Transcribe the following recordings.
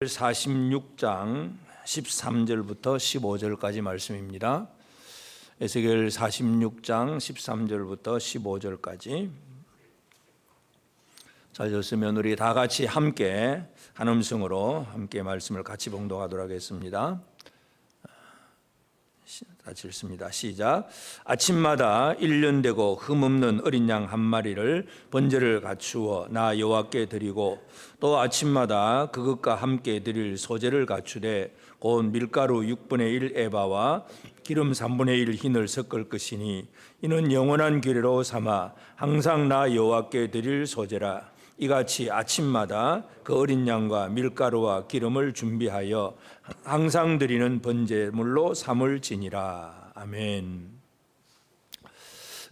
46장 13절부터 15절까지 말씀입니다. 에스겔 46장 13절부터 15절까지 찾으셨으면 우리 다 같이 함께 한 음성으로 함께 말씀을 같이 봉독하도록 하겠습니다. 같이 읽습니다. 시작. 아침마다 1년 되고 흠없는 어린 양 한 마리를 번제를 갖추어 나 여호와께 드리고 또 아침마다 그것과 함께 드릴 소제를 갖추되 곧 밀가루 6분의 1 에바와 기름 3분의 1 흰을 섞을 것이니 이는 영원한 규례로 삼아 항상 나 여호와께 드릴 소제라. 이같이 아침마다 그 어린 양과 밀가루와 기름을 준비하여 항상 드리는 번제물로 삼을지니라. 아멘.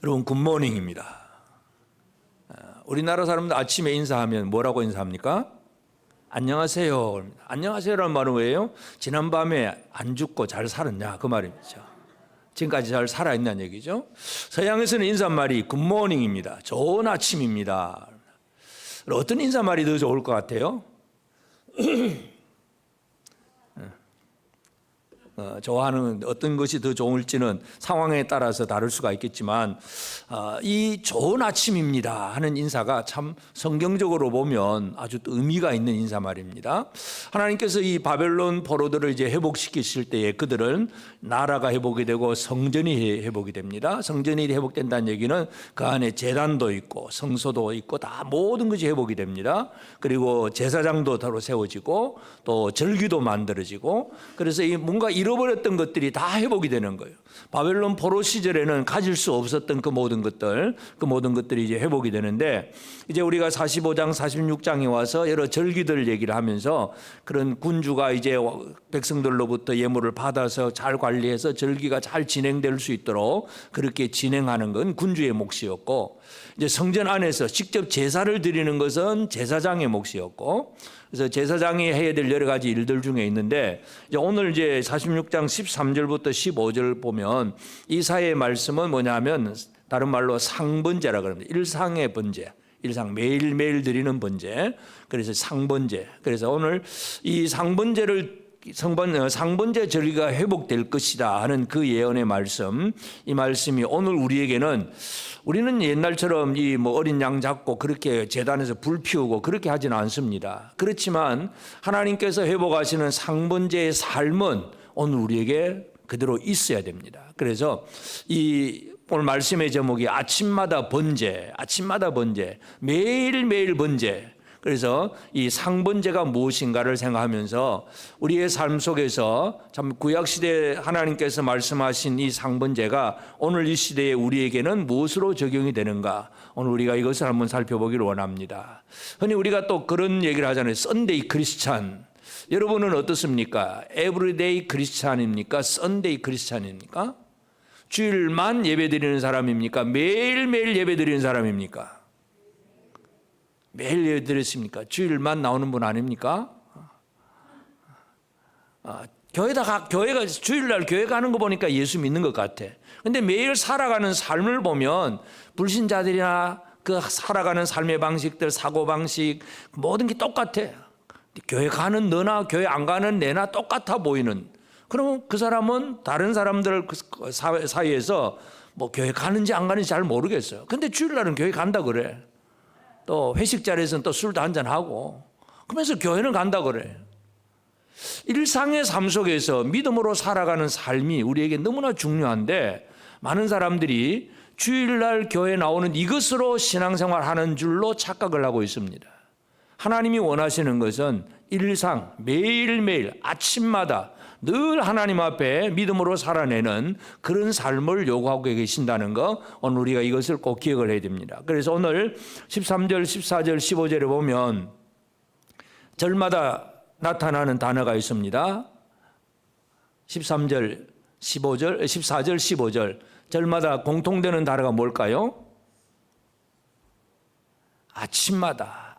여러분 굿모닝입니다. 우리나라 사람들 아침에 인사하면 뭐라고 인사합니까? 안녕하세요. 안녕하세요라는 말은 뭐예요? 지난밤에 안 죽고 잘 살았냐 그 말이죠. 지금까지 잘 살아있냐는 얘기죠. 서양에서는 인사말이 굿모닝입니다. 좋은 아침입니다. 어떤 인사말이 더 좋을 것 같아요? 좋아하는 어떤 것이 더 좋을지는 상황에 따라서 다를 수가 있겠지만 이 좋은 아침입니다 하는 인사가 참 성경적으로 보면 아주 의미가 있는 인사말입니다. 하나님께서 이 바벨론 포로들을 이제 회복시키실 때에 그들은 나라가 회복이 되고 성전이 회복이 됩니다. 성전이 회복된다는 얘기는 그 안에 제단도 있고 성소도 있고 다 모든 것이 회복이 됩니다. 그리고 제사장도 따로 세워지고 또 절기도 만들어지고 그래서 이 뭔가 잃어버렸던 것들이 다 회복이 되는 거예요. 바벨론 포로 시절에는 가질 수 없었던 그 모든 것들이 이제 회복이 되는데 이제 우리가 45장 46장에 와서 여러 절기들 얘기를 하면서 그런 군주가 이제 백성들로부터 예물을 받아서 잘 관리해서 절기가 잘 진행될 수 있도록 그렇게 진행하는 건 군주의 몫이었고 이제 성전 안에서 직접 제사를 드리는 것은 제사장의 몫이었고 그래서 제사장이 해야 될 여러 가지 일들 중에 있는데 이제 오늘 이제 46장 13절부터 15절 보면 이사야의 말씀은 뭐냐면 다른 말로 상번제라 그럽니다. 일상의 번제. 일상 매일매일 드리는 번제. 그래서 상번제. 그래서 오늘 이 상번제 절기가 회복될 것이다 하는 그 예언의 말씀, 이 말씀이 오늘 우리는 옛날처럼 이 어린 양 잡고 그렇게 제단에서 불 피우고 그렇게 하지는 않습니다. 그렇지만 하나님께서 회복하시는 상번제의 삶은 오늘 우리에게 그대로 있어야 됩니다. 그래서 오늘 말씀의 제목이 아침마다 번제, 매일매일 번제. 그래서 이 상번제가 무엇인가를 생각하면서 우리의 삶 속에서 참 구약시대에 하나님께서 말씀하신 이 상번제가 오늘 이 시대에 우리에게는 무엇으로 적용이 되는가, 오늘 우리가 이것을 한번 살펴보기를 원합니다. 흔히 우리가 또 그런 얘기를 하잖아요. 썬데이 크리스찬. 여러분은 어떻습니까? 에브리데이 크리스찬입니까? 썬데이 크리스찬입니까? 주일만 예배드리는 사람입니까? 매일매일 예배드리는 사람입니까? 매일 예배드렸습니까? 주일만 나오는 분 아닙니까? 교회가 주일날 교회 가는 거 보니까 예수 믿는 것 같아. 근데 매일 살아가는 삶을 보면 불신자들이나 그 살아가는 삶의 방식들, 사고방식 모든 게 똑같아. 교회 가는 너나 교회 안 가는 내나 똑같아 보이는. 그러면 그 사람은 다른 사람들 사이에서 뭐 교회 가는지 안 가는지 잘 모르겠어요. 근데 주일날은 교회 간다 그래. 또 회식 자리에서는 또 술도 한잔하고 그러면서 교회는 간다 그래. 일상의 삶 속에서 믿음으로 살아가는 삶이 우리에게 너무나 중요한데 많은 사람들이 주일날 교회 나오는 이것으로 신앙생활 하는 줄로 착각을 하고 있습니다. 하나님이 원하시는 것은 일상 매일매일 아침마다 늘 하나님 앞에 믿음으로 살아내는 그런 삶을 요구하고 계신다는 거, 오늘 우리가 이것을 꼭 기억을 해야 됩니다. 그래서 오늘 13절, 14절, 15절에 보면 절마다 나타나는 단어가 있습니다. 13절, 15절, 14절, 15절 절마다 공통되는 단어가 뭘까요? 아침마다.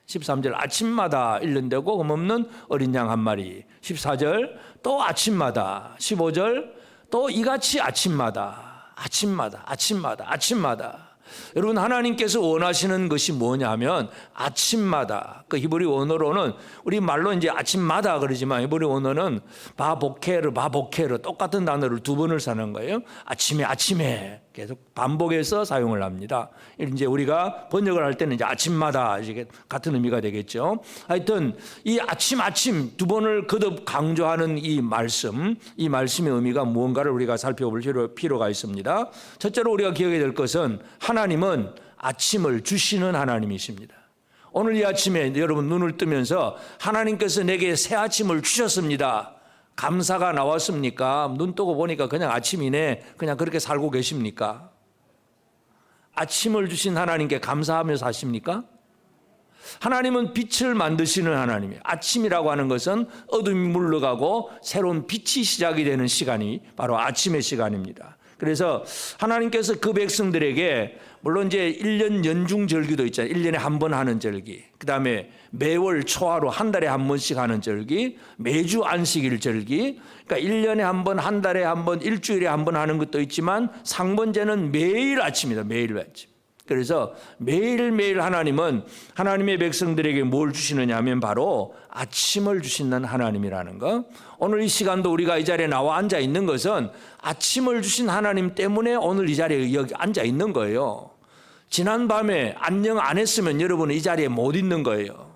13절 아침마다 1년 되고 흠없는 어린 양 한 마리. 14절 또 아침마다. 15절 또 이같이 아침마다. 여러분, 하나님께서 원하시는 것이 뭐냐면 아침마다, 그 히브리 원어로는 우리 말로 이제 아침마다 그러지만 히브리 원어는 바보케르 똑같은 단어를 두 번을 쓰는 거예요. 아침에 계속 반복해서 사용을 합니다. 이제 우리가 번역을 할 때는 이제 아침마다 이게 같은 의미가 되겠죠. 하여튼 이 아침 두 번을 거듭 강조하는 이 말씀의 의미가 무언가를 우리가 살펴볼 필요가 있습니다. 첫째로 우리가 기억해야 될 것은 하나님은 아침을 주시는 하나님이십니다. 오늘 이 아침에 여러분 눈을 뜨면서 하나님께서 내게 새 아침을 주셨습니다. 감사가 나왔습니까? 눈 뜨고 보니까 그냥 아침이네. 그냥 그렇게 살고 계십니까? 아침을 주신 하나님께 감사하며 사십니까? 하나님은 빛을 만드시는 하나님이에요. 아침이라고 하는 것은 어둠이 물러가고 새로운 빛이 시작이 되는 시간이 바로 아침의 시간입니다. 그래서 하나님께서 그 백성들에게 물론 이제 1년 연중 절기도 있잖아요. 1년에 한 번 하는 절기. 그다음에 매월 초하루 한 달에 한 번씩 하는 절기, 매주 안식일 절기. 그러니까 1년에 한 번, 한 달에 한 번, 일주일에 한 번 하는 것도 있지만 상번제는 매일 아침이다. 매일 아침. 그래서 매일매일 하나님은 하나님의 백성들에게 뭘 주시느냐 하면 바로 아침을 주시는 하나님이라는 거. 오늘 이 시간도 우리가 이 자리에 나와 앉아 있는 것은 아침을 주신 하나님 때문에 오늘 이 자리에 여기 앉아 있는 거예요. 지난 밤에 안녕 안 했으면 여러분은 이 자리에 못 있는 거예요.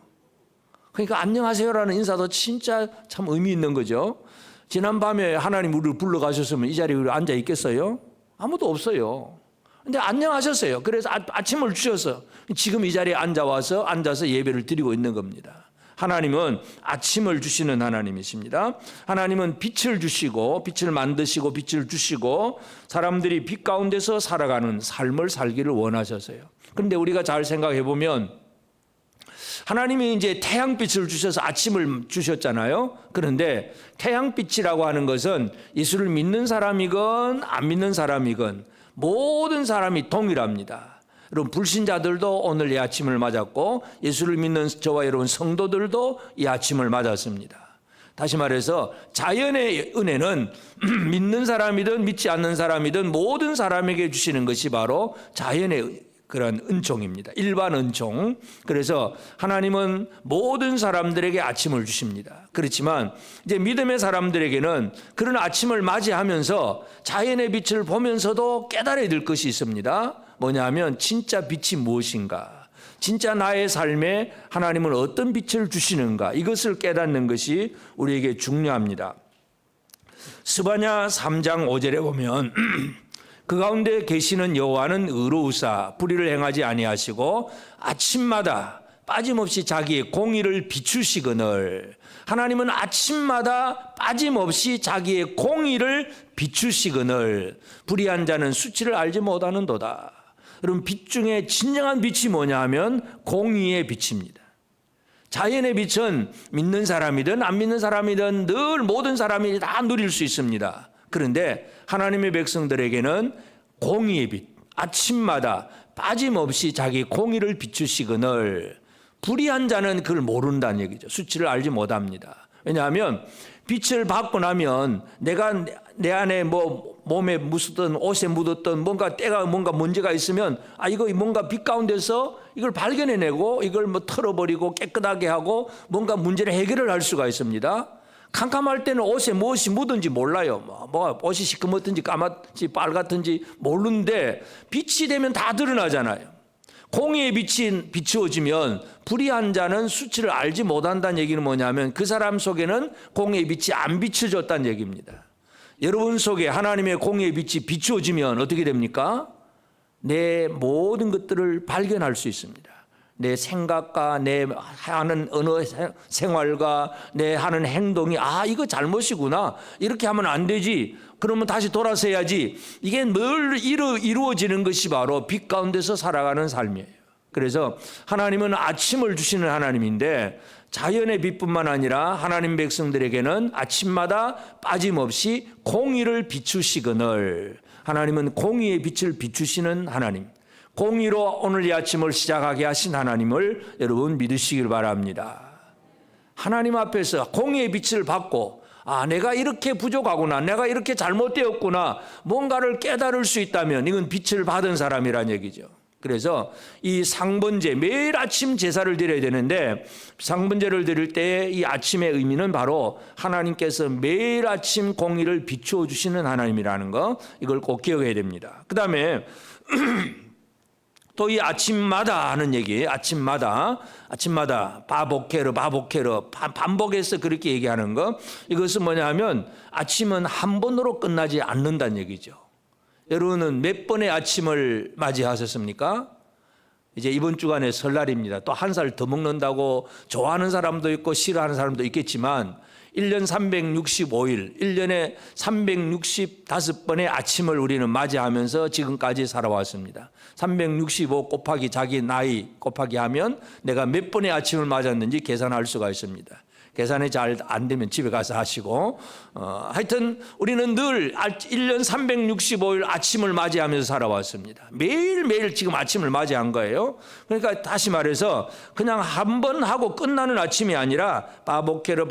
그러니까 안녕하세요라는 인사도 진짜 참 의미 있는 거죠. 지난 밤에 하나님 우리를 불러가셨으면 이 자리에 우리 앉아 있겠어요? 아무도 없어요. 근데 안녕하셨어요. 그래서 아침을 주셔서 지금 이 자리에 앉아서 예배를 드리고 있는 겁니다. 하나님은 아침을 주시는 하나님이십니다. 하나님은 빛을 주시고 빛을 만드시고 빛을 주시고 사람들이 빛 가운데서 살아가는 삶을 살기를 원하셔서요. 그런데 우리가 잘 생각해 보면 하나님이 이제 태양빛을 주셔서 아침을 주셨잖아요. 그런데 태양빛이라고 하는 것은 예수를 믿는 사람이건 안 믿는 사람이건 모든 사람이 동일합니다. 여러분, 불신자들도 오늘 이 아침을 맞았고 예수를 믿는 저와 여러분 성도들도 이 아침을 맞았습니다. 다시 말해서 자연의 은혜는 믿는 사람이든 믿지 않는 사람이든 모든 사람에게 주시는 것이 바로 자연의 그런 은총입니다. 일반 은총. 그래서 하나님은 모든 사람들에게 아침을 주십니다. 그렇지만 이제 믿음의 사람들에게는 그런 아침을 맞이하면서 자연의 빛을 보면서도 깨달아야 될 것이 있습니다. 뭐냐 하면 진짜 빛이 무엇인가, 진짜 나의 삶에 하나님은 어떤 빛을 주시는가, 이것을 깨닫는 것이 우리에게 중요합니다. 스바냐 3장 5절에 보면 그 가운데 계시는 여호와는 의로우사 불의를 행하지 아니하시고 아침마다 빠짐없이 자기의 공의를 비추시거늘. 하나님은 아침마다 빠짐없이 자기의 공의를 비추시거늘. 불의한 자는 수치를 알지 못하는도다. 여러분, 빛 중에 진정한 빛이 뭐냐 하면 공의의 빛입니다. 자연의 빛은 믿는 사람이든 안 믿는 사람이든 늘 모든 사람이 다 누릴 수 있습니다. 그런데 하나님의 백성들에게는 공의의 빛, 아침마다 빠짐없이 자기 공의를 비추시거늘. 불의한 자는 그걸 모른다는 얘기죠. 수치를 알지 못합니다. 왜냐하면 빛을 받고 나면 내가 내 안에 뭐 몸에 묻었던 옷에 묻었던 뭔가 때가 뭔가 문제가 있으면 이거 뭔가 빛 가운데서 이걸 발견해내고 이걸 뭐 털어버리고 깨끗하게 하고 뭔가 문제를 해결을 할 수가 있습니다. 캄캄할 때는 옷에 무엇이 묻은지 몰라요. 뭐 옷이 시커멓든지 까맣든지 빨갛든지 모르는데 빛이 되면 다 드러나잖아요. 공의의 빛이 비추어지면 불의한 자는 수치를 알지 못한다는 얘기는 뭐냐면 그 사람 속에는 공의의 빛이 안 비춰졌다는 얘기입니다. 여러분 속에 하나님의 공의의 빛이 비추어지면 어떻게 됩니까? 내 모든 것들을 발견할 수 있습니다. 내 생각과 내 하는 언어 생활과 내 하는 행동이 이거 잘못이구나, 이렇게 하면 안 되지, 그러면 다시 돌아서 해야지, 이게 늘 이루어지는 것이 바로 빛 가운데서 살아가는 삶이에요. 그래서 하나님은 아침을 주시는 하나님인데 자연의 빛뿐만 아니라 하나님 백성들에게는 아침마다 빠짐없이 공의를 비추시거늘. 하나님은 공의의 빛을 비추시는 하나님, 공의로 오늘 이 아침을 시작하게 하신 하나님을 여러분 믿으시길 바랍니다. 하나님 앞에서 공의의 빛을 받고 내가 이렇게 부족하구나, 내가 이렇게 잘못되었구나, 뭔가를 깨달을 수 있다면 이건 빛을 받은 사람이란 얘기죠. 그래서 이 상번제, 매일 아침 제사를 드려야 되는데 상번제를 드릴 때 이 아침의 의미는 바로 하나님께서 매일 아침 공의를 비추어 주시는 하나님이라는 거, 이걸 꼭 기억해야 됩니다. 그 다음에 또 이 아침마다 하는 얘기, 아침마다 바보케르 반복해서 그렇게 얘기하는 거, 이것은 뭐냐면 아침은 한 번으로 끝나지 않는다는 얘기죠. 여러분은 몇 번의 아침을 맞이하셨습니까? 이제 이번 주간에 설날입니다. 또 한 살 더 먹는다고 좋아하는 사람도 있고 싫어하는 사람도 있겠지만 1년 365일, 1년에 365번의 아침을 우리는 맞이하면서 지금까지 살아왔습니다. 365 곱하기 자기 나이 곱하기 하면 내가 몇 번의 아침을 맞았는지 계산할 수가 있습니다. 계산이 잘 안 되면 집에 가서 하시고, 하여튼 우리는 늘 1년 365일 아침을 맞이하면서 살아왔습니다. 매일매일 지금 아침을 맞이한 거예요. 그러니까 다시 말해서 그냥 한 번 하고 끝나는 아침이 아니라 바보케르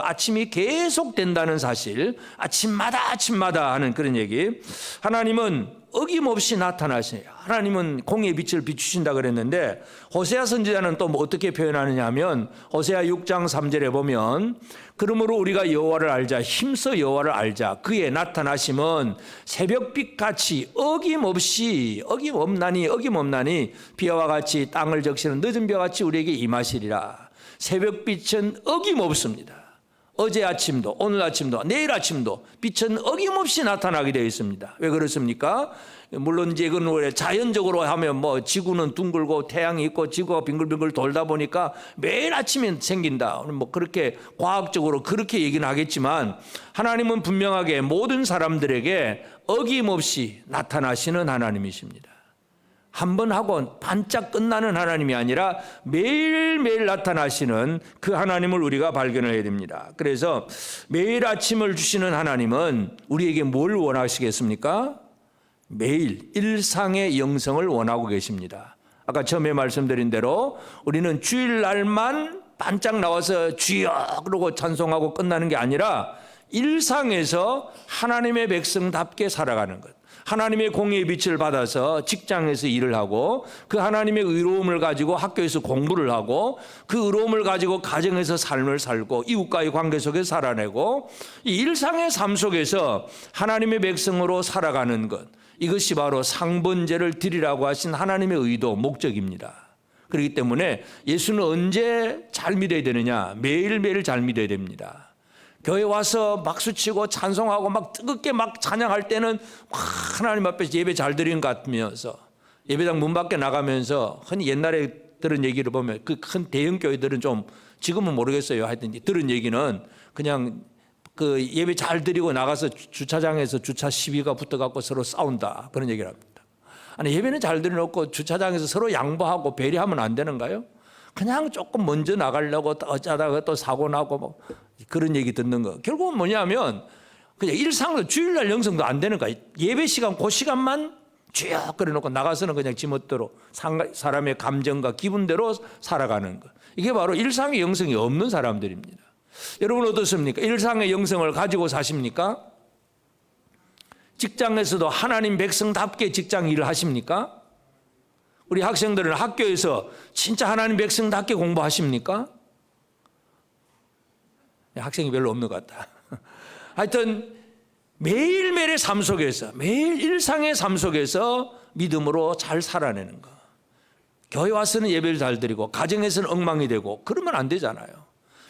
아침이 계속 된다는 사실, 아침마다 하는 그런 얘기. 하나님은 어김없이 나타나세요. 하나님은 공의의 빛을 비추신다 그랬는데 호세아 선지자는 또 뭐 어떻게 표현하느냐 하면 호세아 6장 3절에 보면 그러므로 우리가 여호와를 알자, 힘써 여호와를 알자. 그의 나타나심은 새벽빛같이 어김없나니 비와 같이 땅을 적시는 늦은 벼같이 우리에게 임하시리라. 새벽빛은 어김없습니다. 어제 아침도 오늘 아침도 내일 아침도 빛은 어김없이 나타나게 되어 있습니다. 왜 그렇습니까? 물론 이제 그건 원래 자연적으로 하면 뭐 지구는 둥글고 태양이 있고 지구가 빙글빙글 돌다 보니까 매일 아침에 생긴다. 뭐 그렇게 과학적으로 그렇게 얘기는 하겠지만 하나님은 분명하게 모든 사람들에게 어김없이 나타나시는 하나님이십니다. 한 번 하고 반짝 끝나는 하나님이 아니라 매일매일 나타나시는 그 하나님을 우리가 발견을 해야 됩니다. 그래서 매일 아침을 주시는 하나님은 우리에게 뭘 원하시겠습니까? 매일 일상의 영성을 원하고 계십니다. 아까 처음에 말씀드린 대로 우리는 주일날만 반짝 나와서 주여 그러고 찬송하고 끝나는 게 아니라 일상에서 하나님의 백성답게 살아가는 것. 하나님의 공의의 빛을 받아서 직장에서 일을 하고 그 하나님의 의로움을 가지고 학교에서 공부를 하고 그 의로움을 가지고 가정에서 삶을 살고 이웃과의 관계 속에서 살아내고 이 일상의 삶 속에서 하나님의 백성으로 살아가는 것, 이것이 바로 상번제를 드리라고 하신 하나님의 의도, 목적입니다. 그렇기 때문에 예수는 언제 잘 믿어야 되느냐? 매일매일 잘 믿어야 됩니다. 교회 와서 박수치고 찬송하고 막 뜨겁게 막 찬양할 때는 하나님 앞에서 예배 잘 드린 것 같으면서 예배당 문 밖에 나가면서 흔히 옛날에 들은 얘기를 보면 그 큰 대형 교회들은 좀 지금은 모르겠어요. 하여튼 들은 얘기는 그냥 그 예배 잘 드리고 나가서 주차장에서 주차 시비가 붙어갖고 서로 싸운다, 그런 얘기를 합니다. 아니 예배는 잘 드려놓고 주차장에서 서로 양보하고 배려하면 안 되는가요? 그냥 조금 먼저 나가려고 어쩌다가 또 사고 나고 뭐 그런 얘기 듣는 거. 결국은 뭐냐면 그냥 일상으로 주일날 영성도 안 되는 거야. 예배 시간 그 시간만 쭉 그려놓고 나가서는 그냥 지멋대로 사람의 감정과 기분대로 살아가는 것. 이게 바로 일상의 영성이 없는 사람들입니다. 여러분 어떻습니까? 일상의 영성을 가지고 사십니까? 직장에서도 하나님 백성답게 직장 일을 하십니까? 우리 학생들은 학교에서 진짜 하나님 백성답게 공부하십니까? 학생이 별로 없는 것 같다. 하여튼 매일매일의 삶 속에서, 매일 일상의 삶 속에서 믿음으로 잘 살아내는 거. 교회 와서는 예배를 잘 드리고 가정에서는 엉망이 되고 그러면 안 되잖아요.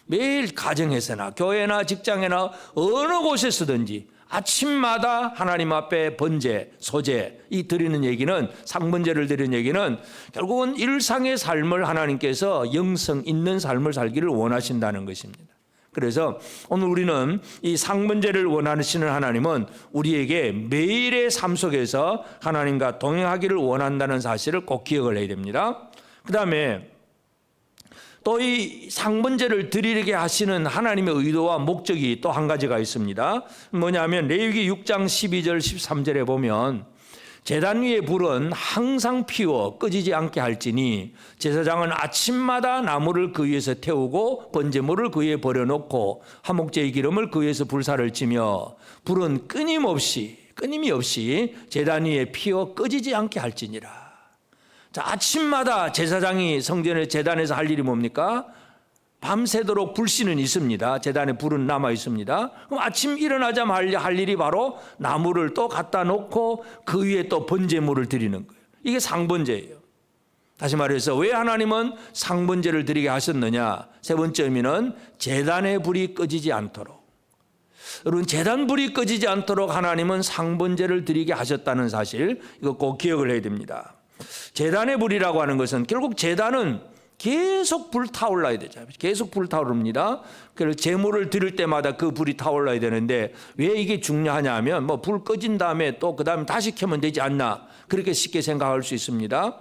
매일 가정에서나 교회나 직장에나 어느 곳에서든지 아침마다 하나님 앞에 번제, 소제 이 드리는 얘기는, 상번제를 드리는 얘기는 결국은 일상의 삶을 하나님께서 영성 있는 삶을 살기를 원하신다는 것입니다. 그래서 오늘 우리는 이 상번제를 원하시는 하나님은 우리에게 매일의 삶 속에서 하나님과 동행하기를 원한다는 사실을 꼭 기억을 해야 됩니다. 그 다음에 또 이 상번제를 드리게 하시는 하나님의 의도와 목적이 또 한 가지가 있습니다. 뭐냐면 레위기 6장 12절 13절에 보면 제단 위에 불은 항상 피워 꺼지지 않게 할지니 제사장은 아침마다 나무를 그 위에서 태우고 번제물을 그 위에 버려놓고 화목제의 기름을 그 위에서 불사를 치며 불은 끊임이 없이 제단 위에 피워 꺼지지 않게 할지니라. 자, 아침마다 제사장이 성전의 제단에서 할 일이 뭡니까? 밤새도록 불씨는 있습니다. 제단에 불은 남아 있습니다. 그럼 아침 일어나자마자 할 일이 바로 나무를 또 갖다 놓고 그 위에 또 번제물을 드리는 거예요. 이게 상번제예요. 다시 말해서 왜 하나님은 상번제를 드리게 하셨느냐? 세 번째 의미는 제단의 불이 꺼지지 않도록. 여러분, 제단 불이 꺼지지 않도록 하나님은 상번제를 드리게 하셨다는 사실, 이거 꼭 기억을 해야 됩니다. 제단의 불이라고 하는 것은 결국 제단은 계속 불타올라야 되잖아요. 계속 불타오릅니다. 그래서 제물을 드릴 때마다 그 불이 타올라야 되는데 왜 이게 중요하냐 하면 뭐 불 꺼진 다음에 또 그 다음에 다시 켜면 되지 않나, 그렇게 쉽게 생각할 수 있습니다.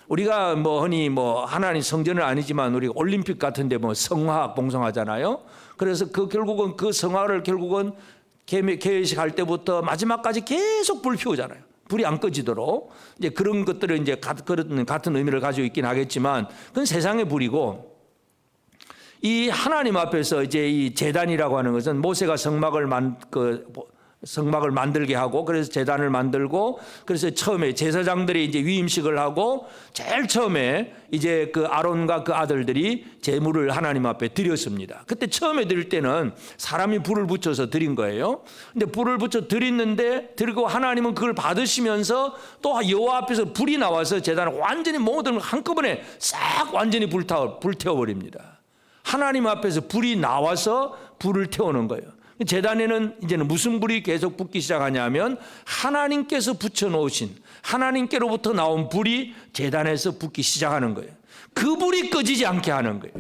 우리가 뭐 흔히 뭐 하나님 성전은 아니지만 우리가 올림픽 같은데 뭐 성화 봉송하잖아요. 그래서 그 결국은 그 성화를 결국은 개회식 할 때부터 마지막까지 계속 불 피우잖아요. 불이 안 꺼지도록. 이제 그런 것들은 이제 같은 의미를 가지고 있긴 하겠지만 그건 세상의 불이고, 이 하나님 앞에서 이제 이 제단이라고 하는 것은 모세가 성막을 만들게 하고, 그래서 제단을 만들고, 그래서 처음에 제사장들이 이제 위임식을 하고 제일 처음에 이제 그 아론과 그 아들들이 제물을 하나님 앞에 드렸습니다. 그때 처음에 드릴 때는 사람이 불을 붙여서 드린 거예요. 근데 불을 붙여 드렸는데, 그리고 하나님은 그걸 받으시면서 또 여호와 앞에서 불이 나와서 제단을 완전히 모든 한꺼번에 싹 완전히 불태워버립니다. 하나님 앞에서 불이 나와서 불을 태우는 거예요. 제단에는 이제는 무슨 불이 계속 붙기 시작하냐면 하나님께서 붙여놓으신, 하나님께로부터 나온 불이 제단에서 붙기 시작하는 거예요. 그 불이 꺼지지 않게 하는 거예요.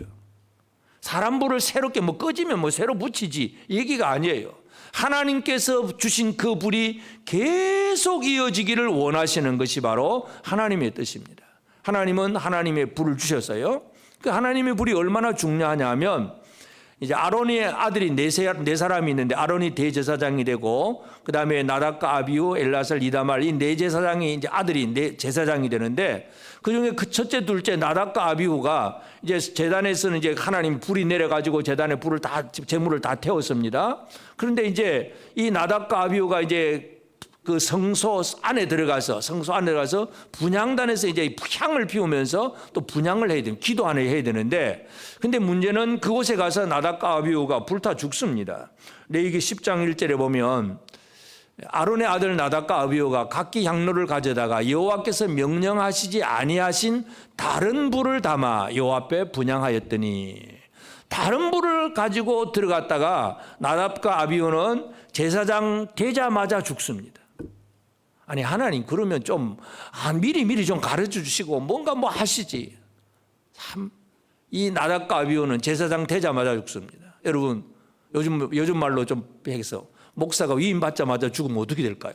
사람 불을 새롭게 뭐 꺼지면 뭐 새로 붙이지, 얘기가 아니에요. 하나님께서 주신 그 불이 계속 이어지기를 원하시는 것이 바로 하나님의 뜻입니다. 하나님은 하나님의 불을 주셨어요. 그 하나님의 불이 얼마나 중요하냐 하면, 이제 아론의 아들이 네 사람이 있는데 아론이 대제사장이 되고, 그 다음에 나답과 아비후, 엘라살, 이다말, 이 네 제사장이 이제 아들이 네 제사장이 되는데, 그 중에 그 첫째, 둘째 나답과 아비후가 이제 제단에서는 이제 하나님 불이 내려가지고 제단에 불을 다, 제물을 다 태웠습니다. 그런데 이제 이 나답과 아비후가 이제 그 성소 안에 들어가서 분향단에서 이제 향을 피우면서 또 분향을 해야 돼요. 기도 안에 해야 되는데, 근데 문제는 그곳에 가서 나답과 아비후가 불타 죽습니다. 레위기 10장 1절에 보면 아론의 아들 나답과 아비후가 각기 향로를 가져다가 여호와께서 명령하시지 아니하신 다른 불을 담아 여호와 앞에 분향하였더니, 다른 불을 가지고 들어갔다가 나답과 아비후는 제사장 되자마자 죽습니다. 아니, 하나님 그러면 좀 미리 좀 가르쳐 주시고 뭔가 뭐 하시지. 참, 이 나답과 아비후는 제사장 되자마자 죽습니다. 여러분, 요즘 말로 좀 해서 목사가 위임 받자마자 죽으면 어떻게 될까요?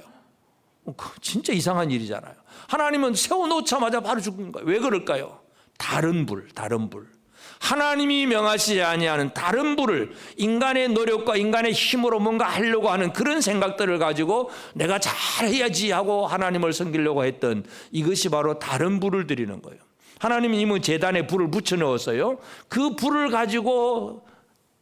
진짜 이상한 일이잖아요. 하나님은 세워놓자마자 바로 죽는 거예요. 왜 그럴까요? 다른 불. 하나님이 명하시지 아니하는 다른 불을, 인간의 노력과 인간의 힘으로 뭔가 하려고 하는 그런 생각들을 가지고 내가 잘해야지 하고 하나님을 섬기려고 했던, 이것이 바로 다른 불을 드리는 거예요. 하나님이 이미 제단에 불을 붙여 넣었어요. 그 불을 가지고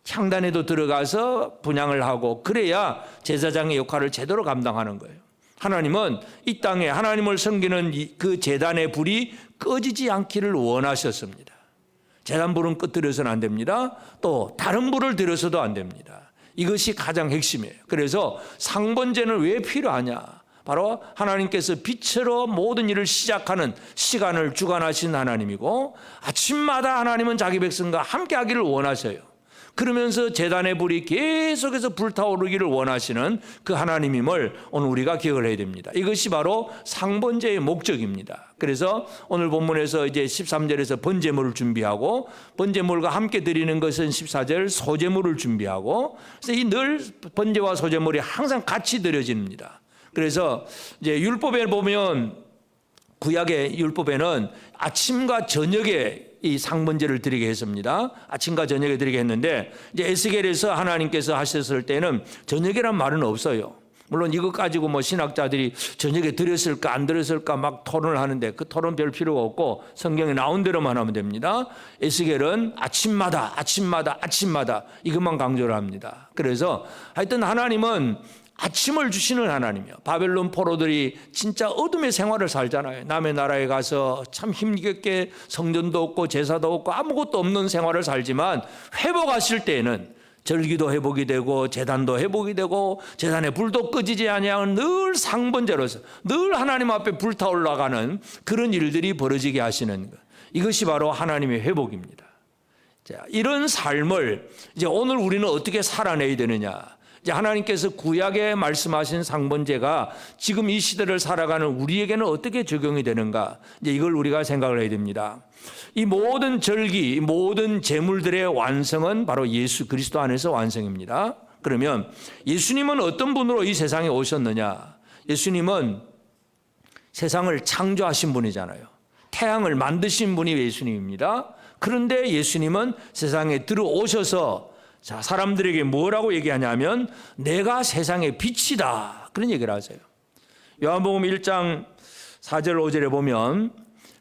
향단에도 들어가서 분향을 하고, 그래야 제사장의 역할을 제대로 감당하는 거예요. 하나님은 이 땅에 하나님을 섬기는 그 제단의 불이 꺼지지 않기를 원하셨습니다. 제단 불은 꺼뜨려서는 안 됩니다. 또 다른 불을 들여서도 안 됩니다. 이것이 가장 핵심이에요. 그래서 상번제는 왜 필요하냐? 바로 하나님께서 빛으로 모든 일을 시작하는 시간을 주관하신 하나님이고, 아침마다 하나님은 자기 백성과 함께 하기를 원하셔요. 그러면서 제단의 불이 계속해서 불타오르기를 원하시는 그 하나님임을 오늘 우리가 기억을 해야 됩니다. 이것이 바로 상번제의 목적입니다. 그래서 오늘 본문에서 이제 13절에서 번제물을 준비하고, 번제물과 함께 드리는 것은 14절 소제물을 준비하고, 그래서 이 늘 번제와 소제물이 항상 같이 드려집니다. 그래서 이제 율법에 보면, 구약의 율법에는 아침과 저녁에 이 상번제를 드리게 했습니다. 아침과 저녁에 드리게 했는데, 이제 에스겔에서 하나님께서 하셨을 때는 저녁이란 말은 없어요. 물론 이것 가지고 뭐 신학자들이 저녁에 드렸을까 안 드렸을까 막 토론을 하는데, 그 토론 별 필요가 없고 성경에 나온 대로만 하면 됩니다. 에스겔은 아침마다 이것만 강조를 합니다. 그래서 하여튼 하나님은 아침을 주시는 하나님이요. 바벨론 포로들이 진짜 어둠의 생활을 살잖아요. 남의 나라에 가서 참 힘겹게 성전도 없고 제사도 없고 아무것도 없는 생활을 살지만 회복하실 때에는 절기도 회복이 되고 제단도 회복이 되고 제단에 불도 꺼지지 아니하는 늘 상번제로서 늘 하나님 앞에 불타올라가는 그런 일들이 벌어지게 하시는 것. 이것이 바로 하나님의 회복입니다. 자, 이런 삶을 이제 오늘 우리는 어떻게 살아내야 되느냐? 이제 하나님께서 구약에 말씀하신 상번제가 지금 이 시대를 살아가는 우리에게는 어떻게 적용이 되는가? 이제 이걸 우리가 생각을 해야 됩니다. 이 모든 절기, 이 모든 제물들의 완성은 바로 예수 그리스도 안에서 완성입니다. 그러면 예수님은 어떤 분으로 이 세상에 오셨느냐? 예수님은 세상을 창조하신 분이잖아요. 태양을 만드신 분이 예수님입니다. 그런데 예수님은 세상에 들어오셔서 자, 사람들에게 뭐라고 얘기하냐면 내가 세상의 빛이다. 그런 얘기를 하세요. 요한복음 1장 4절 5절에 보면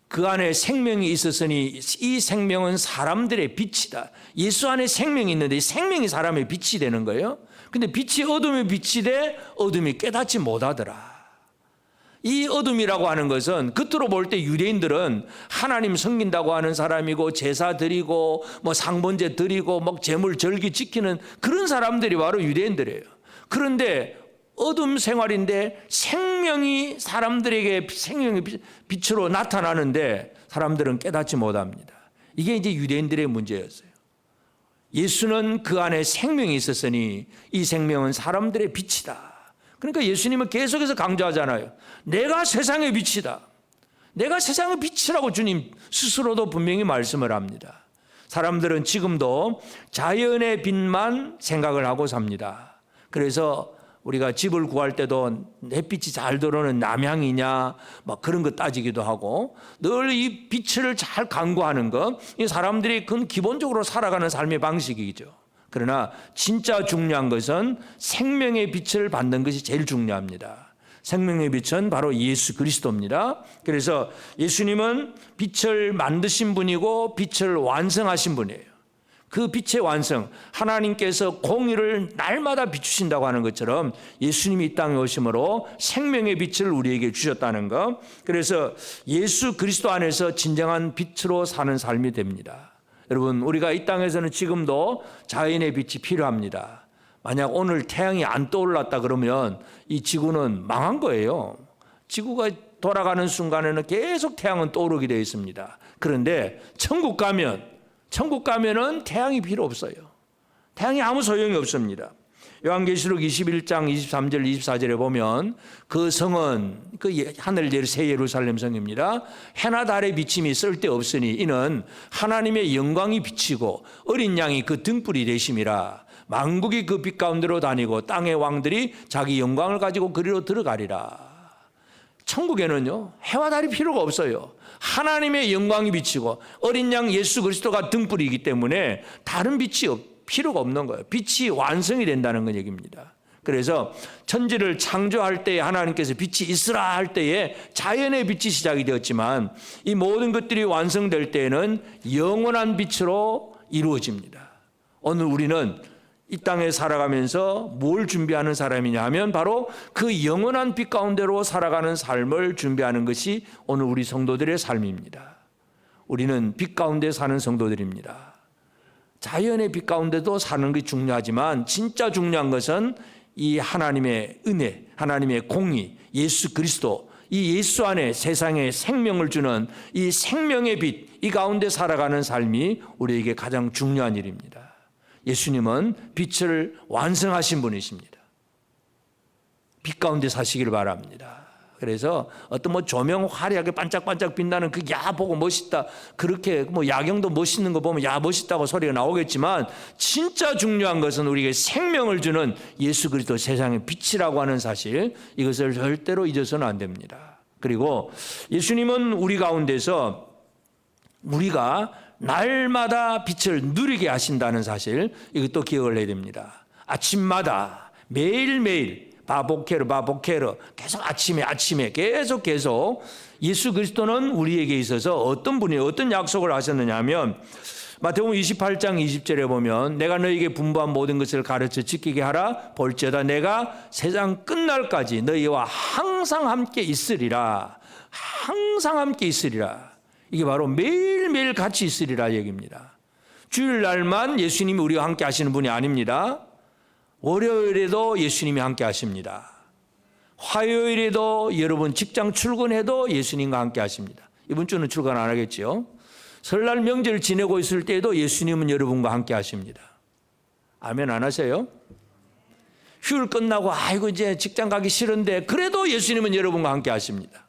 그 안에 생명이 있었으니 이 생명은 사람들의 빛이다. 예수 안에 생명이 있는데 이 생명이 사람의 빛이 되는 거예요. 근데 빛이 어둠의 빛이 돼 어둠이 깨닫지 못하더라. 이 어둠이라고 하는 것은 겉으로 볼 때 유대인들은 하나님 섬긴다고 하는 사람이고 제사 드리고 뭐 상번제 드리고 막 제물 절기 지키는 그런 사람들이 바로 유대인들이에요. 그런데 어둠 생활인데 생명이 사람들에게 생명의 빛으로 나타나는데 사람들은 깨닫지 못합니다. 이게 이제 유대인들의 문제였어요. 예수는 그 안에 생명이 있었으니 이 생명은 사람들의 빛이다. 그러니까 예수님은 계속해서 강조하잖아요. 내가 세상의 빛이다. 내가 세상의 빛이라고 주님 스스로도 분명히 말씀을 합니다. 사람들은 지금도 자연의 빛만 생각을 하고 삽니다. 그래서 우리가 집을 구할 때도 햇빛이 잘 들어오는 남향이냐 막 그런 거 따지기도 하고 늘 이 빛을 잘 강구하는 것, 이 사람들이 그건 기본적으로 살아가는 삶의 방식이죠. 그러나 진짜 중요한 것은 생명의 빛을 받는 것이 제일 중요합니다. 생명의 빛은 바로 예수 그리스도입니다. 그래서 예수님은 빛을 만드신 분이고 빛을 완성하신 분이에요. 그 빛의 완성, 하나님께서 공의를 날마다 비추신다고 하는 것처럼 예수님이 이 땅에 오심으로 생명의 빛을 우리에게 주셨다는 것. 그래서 예수 그리스도 안에서 진정한 빛으로 사는 삶이 됩니다. 여러분, 우리가 이 땅에서는 지금도 자연의 빛이 필요합니다. 만약 오늘 태양이 안 떠올랐다 그러면 이 지구는 망한 거예요. 지구가 돌아가는 순간에는 계속 태양은 떠오르게 되어 있습니다. 그런데 천국 가면은 태양이 필요 없어요. 태양이 아무 소용이 없습니다. 요한계시록 21장 23절 24절에 보면 그 성은 그 하늘 새 예루살렘 성입니다. 해나 달의 비침이 쓸데없으니 이는 하나님의 영광이 비치고 어린 양이 그 등불이 되심이라. 만국이 그 빛 가운데로 다니고 땅의 왕들이 자기 영광을 가지고 그리로 들어가리라. 천국에는요 해와 달이 필요가 없어요. 하나님의 영광이 비치고 어린 양 예수 그리스도가 등불이기 때문에 다른 빛이 필요가 없는 거예요. 빛이 완성이 된다는 건 얘기입니다. 그래서 천지를 창조할 때에 하나님께서 빛이 있으라 할 때에 자연의 빛이 시작이 되었지만 이 모든 것들이 완성될 때에는 영원한 빛으로 이루어집니다. 오늘 우리는 이 땅에 살아가면서 뭘 준비하는 사람이냐 하면 바로 그 영원한 빛 가운데로 살아가는 삶을 준비하는 것이 오늘 우리 성도들의 삶입니다. 우리는 빛 가운데 사는 성도들입니다. 자연의 빛 가운데도 사는 것이 중요하지만 진짜 중요한 것은 이 하나님의 은혜, 하나님의 공의, 예수 그리스도, 이 예수 안에 세상에 생명을 주는 이 생명의 빛, 이 가운데 살아가는 삶이 우리에게 가장 중요한 일입니다. 예수님은 빛을 완성하신 분이십니다. 빛 가운데 사시기를 바랍니다. 그래서 어떤 뭐 조명 화려하게 반짝반짝 빛나는 그 야 보고 멋있다, 그렇게 뭐 야경도 멋있는 거 보면 야 멋있다고 소리가 나오겠지만 진짜 중요한 것은 우리에게 생명을 주는 예수 그리스도 세상의 빛이라고 하는 사실, 이것을 절대로 잊어서는 안 됩니다. 그리고 예수님은 우리 가운데서 우리가 날마다 빛을 누리게 하신다는 사실, 이것도 기억을 해야 됩니다. 아침마다 매일매일 바보케르 계속 아침에 계속 예수 그리스도는 우리에게 있어서 어떤 분이 어떤 약속을 하셨느냐 하면 마태복음 28장 20절에 보면 내가 너희에게 분부한 모든 것을 가르쳐 지키게 하라. 볼지어다 내가 세상 끝날까지 너희와 항상 함께 있으리라. 항상 함께 있으리라. 이게 바로 매일매일 같이 있으리라 얘기입니다. 주일날만 예수님이 우리와 함께 하시는 분이 아닙니다. 월요일에도 예수님이 함께 하십니다. 화요일에도 여러분 직장 출근해도 예수님과 함께 하십니다. 이번 주는 출근 안 하겠죠. 설날 명절 지내고 있을 때에도 예수님은 여러분과 함께 하십니다. 아멘 안 하세요? 휴일 끝나고 아이고 이제 직장 가기 싫은데 그래도 예수님은 여러분과 함께 하십니다.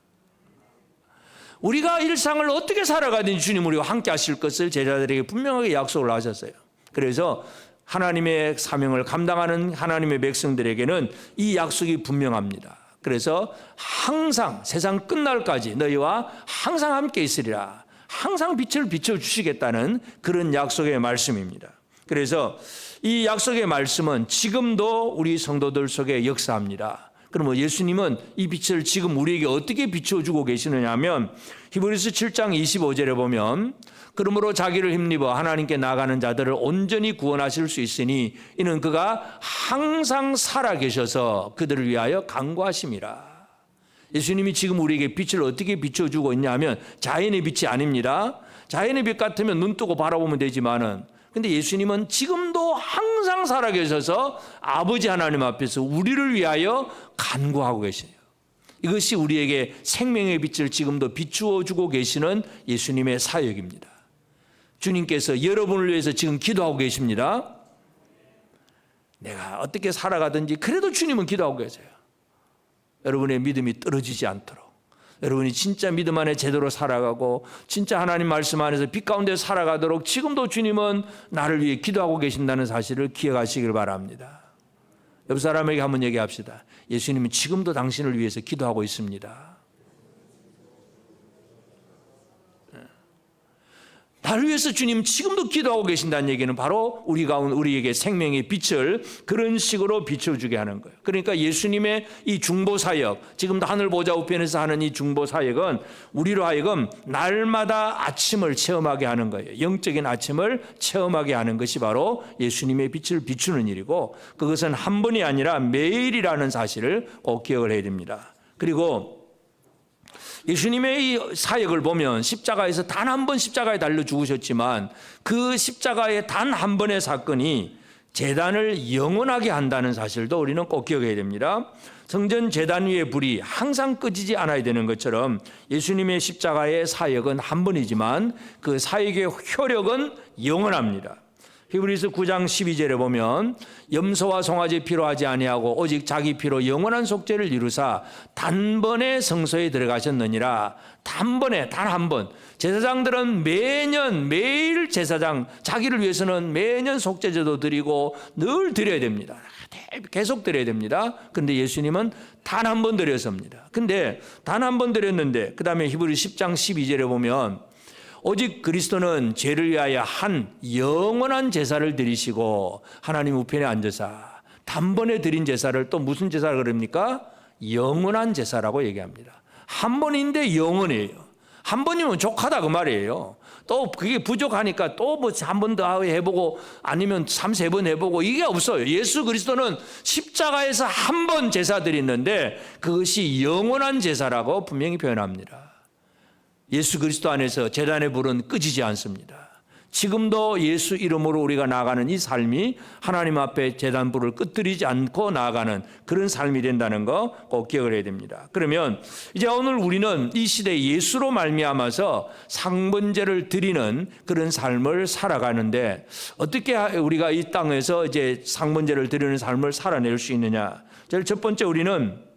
우리가 일상을 어떻게 살아가든지 주님 우리와 함께 하실 것을 제자들에게 분명하게 약속을 하셨어요. 그래서 하나님의 사명을 감당하는 하나님의 백성들에게는 이 약속이 분명합니다. 그래서 항상 세상 끝날까지 너희와 항상 함께 있으리라. 항상 빛을 비춰주시겠다는 그런 약속의 말씀입니다. 그래서 이 약속의 말씀은 지금도 우리 성도들 속에 역사합니다. 그러면 예수님은 이 빛을 지금 우리에게 어떻게 비춰주고 계시느냐 하면 히브리서 7장 25절에 보면 그러므로 자기를 힘입어 하나님께 나아가는 자들을 온전히 구원하실 수 있으니 이는 그가 항상 살아계셔서 그들을 위하여 간구하심이라. 예수님이 지금 우리에게 빛을 어떻게 비춰주고 있냐 하면 자연의 빛이 아닙니다. 자연의 빛 같으면 눈 뜨고 바라보면 되지만은 근데 예수님은 지금도 항상 살아계셔서 아버지 하나님 앞에서 우리를 위하여 간구하고 계세요. 이것이 우리에게 생명의 빛을 지금도 비추어 주고 계시는 예수님의 사역입니다. 주님께서 여러분을 위해서 지금 기도하고 계십니다. 내가 어떻게 살아가든지 그래도 주님은 기도하고 계세요. 여러분의 믿음이 떨어지지 않도록 여러분이 진짜 믿음 안에 제대로 살아가고 진짜 하나님 말씀 안에서 빛 가운데 살아가도록 지금도 주님은 나를 위해 기도하고 계신다는 사실을 기억하시길 바랍니다. 옆 사람에게 한번 얘기합시다. 예수님은 지금도 당신을 위해서 기도하고 있습니다. 나를 위해서 주님 지금도 기도하고 계신다는 얘기는 바로 우리에게 생명의 빛을 그런 식으로 비춰주게 하는 거예요. 그러니까 예수님의 이 중보사역, 지금도 하늘 보좌 우편에서 하는 이 중보사역은 우리로 하여금 날마다 아침을 체험하게 하는 거예요. 영적인 아침을 체험하게 하는 것이 바로 예수님의 빛을 비추는 일이고 그것은 한 번이 아니라 매일이라는 사실을 꼭 기억을 해야 됩니다. 그리고 예수님의 이 사역을 보면 십자가에서 단 한 번 십자가에 달려 죽으셨지만 그 십자가의 단 한 번의 사건이 제단을 영원하게 한다는 사실도 우리는 꼭 기억해야 됩니다. 성전 제단 위의 불이 항상 꺼지지 않아야 되는 것처럼 예수님의 십자가의 사역은 한 번이지만 그 사역의 효력은 영원합니다. 히브리서 9장 12절에 보면 염소와 송아지 피로 하지 아니하고 오직 자기 피로 영원한 속죄를 이루사 단번에 성소에 들어가셨느니라. 단번에 단 한 번. 제사장들은 매일 제사장 자기를 위해서는 매년 속죄제도 드리고 늘 드려야 됩니다. 계속 드려야 됩니다. 그런데 예수님은 단 한 번 드렸습니다. 근데 단 한 번 드렸는데 그 다음에 히브리 10장 12절에 보면 오직 그리스도는 죄를 위하여 한 영원한 제사를 드리시고 하나님 우편에 앉으사 단번에 드린 제사를 또 무슨 제사를 그럽니까? 영원한 제사라고 얘기합니다. 한 번인데 영원해요. 한 번이면 족하다 그 말이에요. 또 그게 부족하니까 또 뭐 한 번 더 해보고 아니면 3-4번 해보고 이게 없어요. 예수 그리스도는 십자가에서 한 번 제사 드리는데 그것이 영원한 제사라고 분명히 표현합니다. 예수 그리스도 안에서 제단의 불은 꺼지지 않습니다. 지금도 예수 이름으로 우리가 나아가는 이 삶이 하나님 앞에 제단 불을 끄트리지 않고 나아가는 그런 삶이 된다는 거 꼭 기억을 해야 됩니다. 그러면 이제 오늘 우리는 이 시대에 예수로 말미암아서 상번제를 드리는 그런 삶을 살아가는데 어떻게 우리가 이 땅에서 이제 상번제를 드리는 삶을 살아낼 수 있느냐? 제일 첫 번째 우리는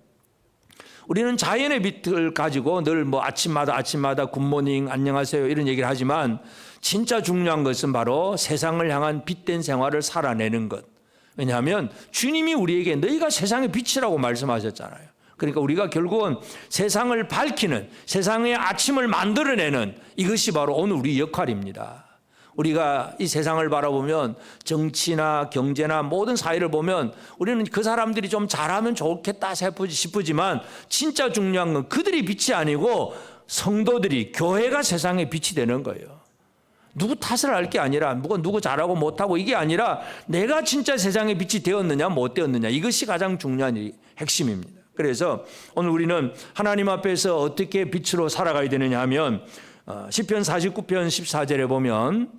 자연의 빛을 가지고 늘 뭐 아침마다 굿모닝 안녕하세요 이런 얘기를 하지만 진짜 중요한 것은 바로 세상을 향한 빛된 생활을 살아내는 것. 왜냐하면 주님이 우리에게 너희가 세상의 빛이라고 말씀하셨잖아요. 그러니까 우리가 결국은 세상을 밝히는 세상의 아침을 만들어내는 이것이 바로 오늘 우리 역할입니다. 우리가 이 세상을 바라보면 정치나 경제나 모든 사회를 보면 우리는 그 사람들이 좀 잘하면 좋겠다 싶지만 진짜 중요한 건 그들이 빛이 아니고 성도들이 교회가 세상의 빛이 되는 거예요. 누구 탓을 할 게 아니라 누구 잘하고 못하고 이게 아니라 내가 진짜 세상의 빛이 되었느냐 못 되었느냐, 이것이 가장 중요한 핵심입니다. 그래서 오늘 우리는 하나님 앞에서 어떻게 빛으로 살아가야 되느냐 하면 시편 49편 14절에 보면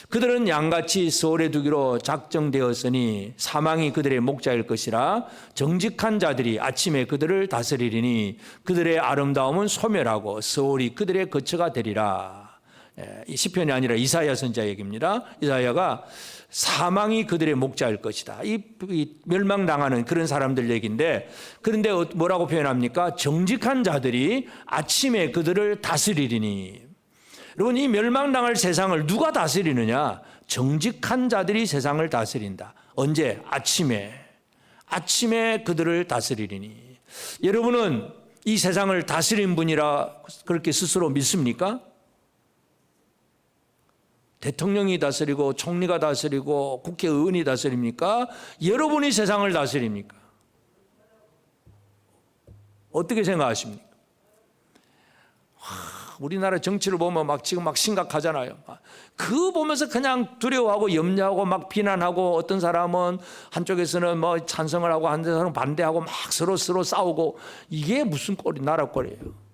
그들은 양같이 소홀해 두기로 작정되었으니 사망이 그들의 목자일 것이라 정직한 자들이 아침에 그들을 다스리리니 그들의 아름다움은 소멸하고 소홀히 그들의 거처가 되리라. 이 시편이 아니라 이사야 선지자 얘기입니다. 이사야가 사망이 그들의 목자일 것이다. 이 멸망당하는 그런 사람들 얘기인데, 그런데 뭐라고 표현합니까? 정직한 자들이 아침에 그들을 다스리리니. 여러분, 이 멸망당할 세상을 누가 다스리느냐? 정직한 자들이 세상을 다스린다. 언제? 아침에 그들을 다스리리니. 여러분은 이 세상을 다스린 분이라 그렇게 스스로 믿습니까? 대통령이 다스리고 총리가 다스리고 국회의원이 다스립니까? 여러분이 세상을 다스립니까? 어떻게 생각하십니까? 우리나라 정치를 보면 지금 심각하잖아요. 그거 보면서 그냥 두려워하고 염려하고 막 비난하고, 어떤 사람은 한쪽에서는 찬성을 하고 한 사람은 반대하고 막 서로 싸우고, 이게 무슨 나라 꼴이에요?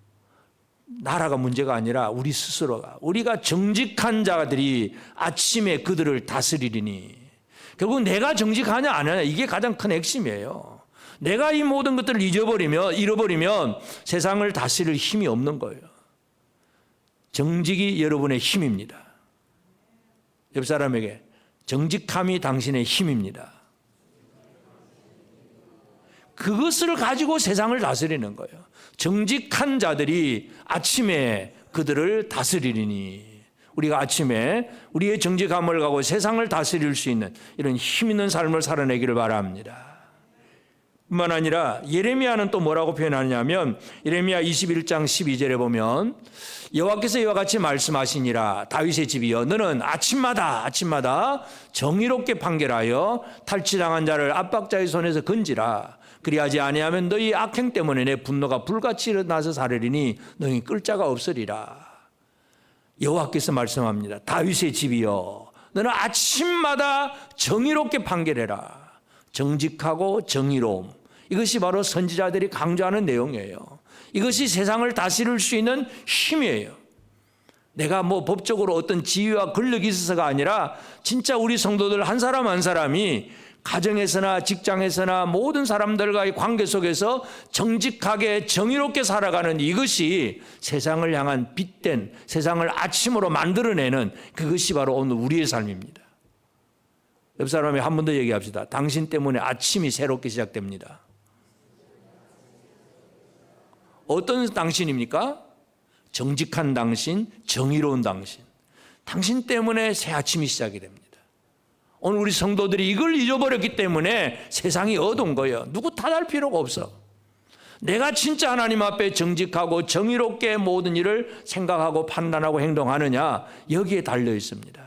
나라가 문제가 아니라 우리 스스로가, 우리가 정직한 자들이 아침에 그들을 다스리리니. 결국 내가 정직하냐 안 하냐, 이게 가장 큰 핵심이에요. 내가 이 모든 것들을 잃어버리면 세상을 다스릴 힘이 없는 거예요. 정직이 여러분의 힘입니다. 옆 사람에게 정직함이 당신의 힘입니다. 그것을 가지고 세상을 다스리는 거예요. 정직한 자들이 아침에 그들을 다스리리니. 우리가 아침에 우리의 정직함을 가지고 세상을 다스릴 수 있는 이런 힘 있는 삶을 살아내기를 바랍니다. 뿐만 아니라 예레미야는 또 뭐라고 표현하냐면, 예레미야 21장 12절에 보면 여호와께서 이와 같이 말씀하시니라. 다윗의 집이여, 너는 아침마다 정의롭게 판결하여 탈취당한 자를 압박자의 손에서 건지라. 그리하지 아니하면 너희 악행 때문에 내 분노가 불같이 일어나서 사르리니 너희 끌 자가 없으리라. 여호와께서 말씀합니다. 다윗의 집이여, 너는 아침마다 정의롭게 판결해라. 정직하고 정의로움, 이것이 바로 선지자들이 강조하는 내용이에요. 이것이 세상을 다스릴 수 있는 힘이에요. 내가 법적으로 어떤 지위와 권력이 있어서가 아니라 진짜 우리 성도들 한 사람 한 사람이 가정에서나 직장에서나 모든 사람들과의 관계 속에서 정직하게 정의롭게 살아가는, 이것이 세상을 향한 빛된, 세상을 아침으로 만들어내는, 그것이 바로 오늘 우리의 삶입니다. 옆 사람이 한 번 더 얘기합시다. 당신 때문에 아침이 새롭게 시작됩니다. 어떤 당신입니까? 정직한 당신, 정의로운 당신. 당신 때문에 새 아침이 시작이 됩니다. 오늘 우리 성도들이 이걸 잊어버렸기 때문에 세상이 어두운 거예요. 누구 탓할 필요가 없어. 내가 진짜 하나님 앞에 정직하고 정의롭게 모든 일을 생각하고 판단하고 행동하느냐, 여기에 달려 있습니다.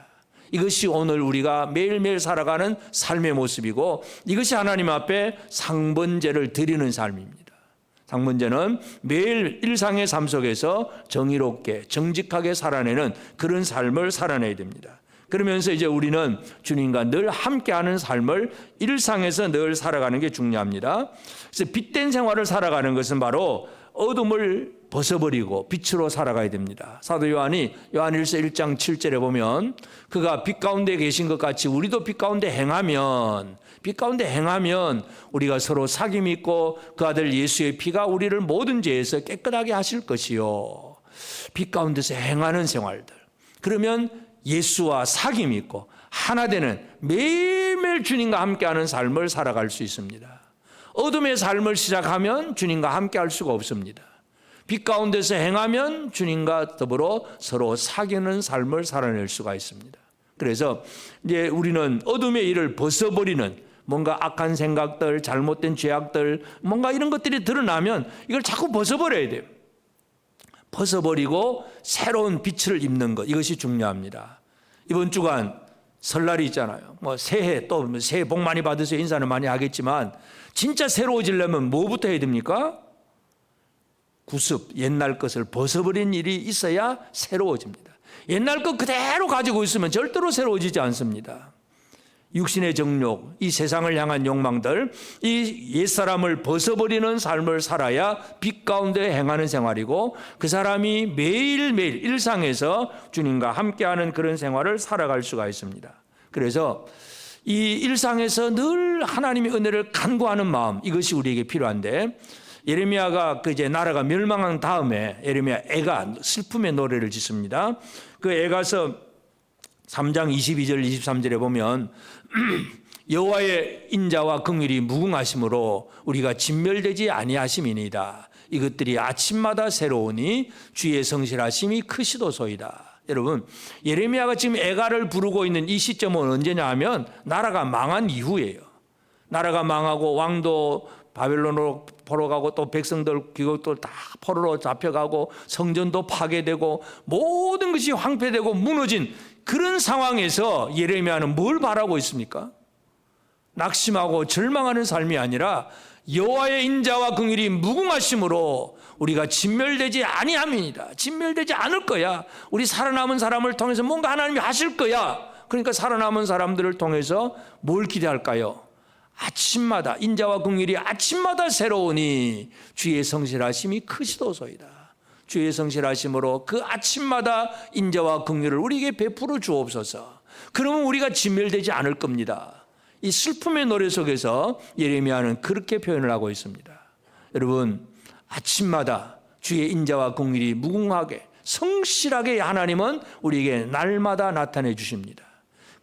이것이 오늘 우리가 매일매일 살아가는 삶의 모습이고, 이것이 하나님 앞에 상번제를 드리는 삶입니다. 상번제는 매일 일상의 삶 속에서 정의롭게 정직하게 살아내는 그런 삶을 살아내야 됩니다. 그러면서 이제 우리는 주님과 늘 함께하는 삶을 일상에서 늘 살아가는 게 중요합니다. 그래서 빛된 생활을 살아가는 것은 바로 어둠을 벗어버리고 빛으로 살아가야 됩니다. 사도 요한이 요한일서 1장 7절에 보면 그가 빛 가운데 계신 것 같이 우리도 빛 가운데 행하면 우리가 서로 사귐이 있고 그 아들 예수의 피가 우리를 모든 죄에서 깨끗하게 하실 것이요. 빛 가운데서 행하는 생활들. 그러면 예수와 사귐이 있고 하나 되는 매일매일 주님과 함께하는 삶을 살아갈 수 있습니다. 어둠의 삶을 시작하면 주님과 함께할 수가 없습니다. 빛 가운데서 행하면 주님과 더불어 서로 사귀는 삶을 살아낼 수가 있습니다. 그래서 이제 우리는 어둠의 일을 벗어버리는, 뭔가 악한 생각들, 잘못된 죄악들, 뭔가 이런 것들이 드러나면 이걸 자꾸 벗어버려야 돼요. 벗어버리고 새로운 빛을 입는 것, 이것이 중요합니다. 이번 주간 설날이 있잖아요. 새해, 또 새해 복 많이 받으세요 인사는 많이 하겠지만, 진짜 새로워지려면 뭐부터 해야 됩니까? 구습, 옛날 것을 벗어버린 일이 있어야 새로워집니다. 옛날 것 그대로 가지고 있으면 절대로 새로워지지 않습니다. 육신의 정욕, 이 세상을 향한 욕망들, 이 옛사람을 벗어버리는 삶을 살아야 빛 가운데 행하는 생활이고, 그 사람이 매일매일 일상에서 주님과 함께하는 그런 생활을 살아갈 수가 있습니다. 그래서 이 일상에서 늘 하나님의 은혜를 간구하는 마음, 이것이 우리에게 필요한데, 예레미야가 이제 나라가 멸망한 다음에 예레미야 애가 슬픔의 노래를 짓습니다. 그 애가서 3장 22절 23절에 보면 여호와의 인자와 긍휼이 무궁하심으로 우리가 진멸되지 아니하심이니이다. 이것들이 아침마다 새로우니 주의 성실하심이 크시도소이다. 여러분, 예레미야가 지금 애가를 부르고 있는 이 시점은 언제냐 하면 나라가 망한 이후예요. 나라가 망하고 왕도 바벨론으로 포로 가고 또 백성들 귀국들 다 포로로 잡혀가고 성전도 파괴되고 모든 것이 황폐되고 무너진 그런 상황에서 예레미야는 뭘 바라고 있습니까? 낙심하고 절망하는 삶이 아니라 여호와의 인자와 긍휼이 무궁하심으로 우리가 진멸되지 아니함이니이다. 진멸되지 않을 거야. 우리 살아남은 사람을 통해서 뭔가 하나님이 하실 거야. 그러니까 살아남은 사람들을 통해서 뭘 기대할까요? 아침마다 인자와 긍휼이 아침마다 새로우니 주의 성실하심이 크시도소이다. 주의 성실하심으로 그 아침마다 인자와 긍휼을 우리에게 베풀어 주옵소서. 그러면 우리가 진멸되지 않을 겁니다. 이 슬픔의 노래 속에서 예레미야는 그렇게 표현을 하고 있습니다. 여러분, 아침마다 주의 인자와 긍휼이 무궁하게 성실하게 하나님은 우리에게 날마다 나타내 주십니다.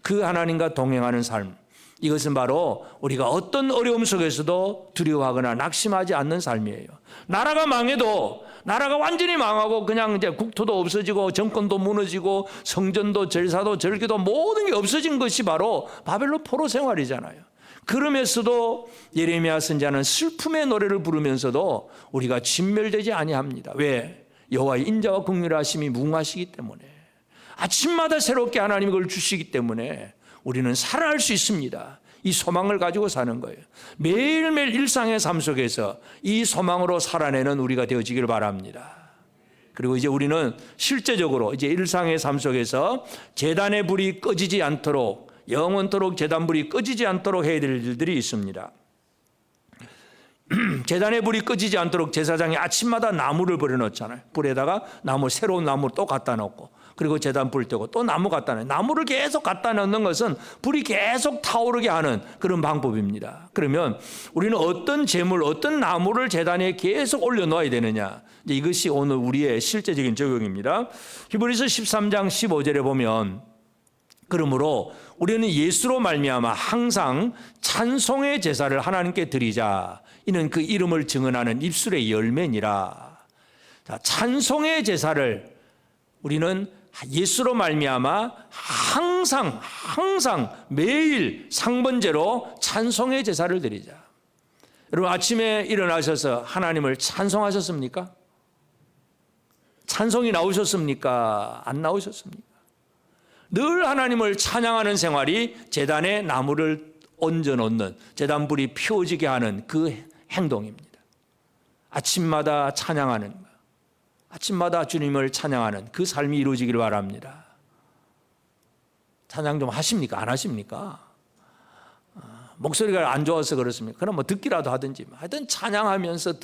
그 하나님과 동행하는 삶, 이것은 바로 우리가 어떤 어려움 속에서도 두려워하거나 낙심하지 않는 삶이에요. 나라가 망해도, 나라가 완전히 망하고 그냥 이제 국토도 없어지고 정권도 무너지고 성전도 절사도 절기도 모든 게 없어진 것이 바로 바벨론 포로 생활이잖아요. 그러면서도 예레미야 선지자는 슬픔의 노래를 부르면서도 우리가 진멸되지 아니합니다. 왜? 여호와의 인자와 긍휼하심이 무궁하시기 때문에, 아침마다 새롭게 하나님이 그걸 주시기 때문에 우리는 살아날 수 있습니다. 이 소망을 가지고 사는 거예요. 매일매일 일상의 삶 속에서 이 소망으로 살아내는 우리가 되어지길 바랍니다. 그리고 이제 우리는 실제적으로 이제 일상의 삶 속에서 제단의 불이 꺼지지 않도록, 영원토록 제단 불이 꺼지지 않도록 해야 될 일들이 있습니다. 제단의 불이 꺼지지 않도록 제사장이 아침마다 나무를 버려놓잖아요. 불에다가 새로운 나무를 또 갖다 놓고, 그리고 제단 불 때고 또 나무 갖다 놓아요. 나무를 계속 갖다 놓는 것은 불이 계속 타오르게 하는 그런 방법입니다. 그러면 우리는 어떤 제물, 어떤 나무를 제단에 계속 올려놓아야 되느냐, 이것이 오늘 우리의 실제적인 적용입니다. 히브리서 13장 15절에 보면, 그러므로 우리는 예수로 말미암아 항상 찬송의 제사를 하나님께 드리자. 이는 그 이름을 증언하는 입술의 열매니라. 자, 찬송의 제사를 우리는 예수로 말미암아 항상 매일 상번제로 찬송의 제사를 드리자. 여러분, 아침에 일어나셔서 하나님을 찬송하셨습니까? 찬송이 나오셨습니까? 안 나오셨습니까? 늘 하나님을 찬양하는 생활이 제단에 나무를 얹어놓는, 제단 불이 피워지게 하는 그 행동입니다. 아침마다 찬양하는 것, 아침마다 주님을 찬양하는 그 삶이 이루어지길 바랍니다. 찬양 좀 하십니까? 안 하십니까? 목소리가 안 좋아서 그렇습니까? 그럼 뭐 듣기라도 하든지, 하여튼 찬양하면서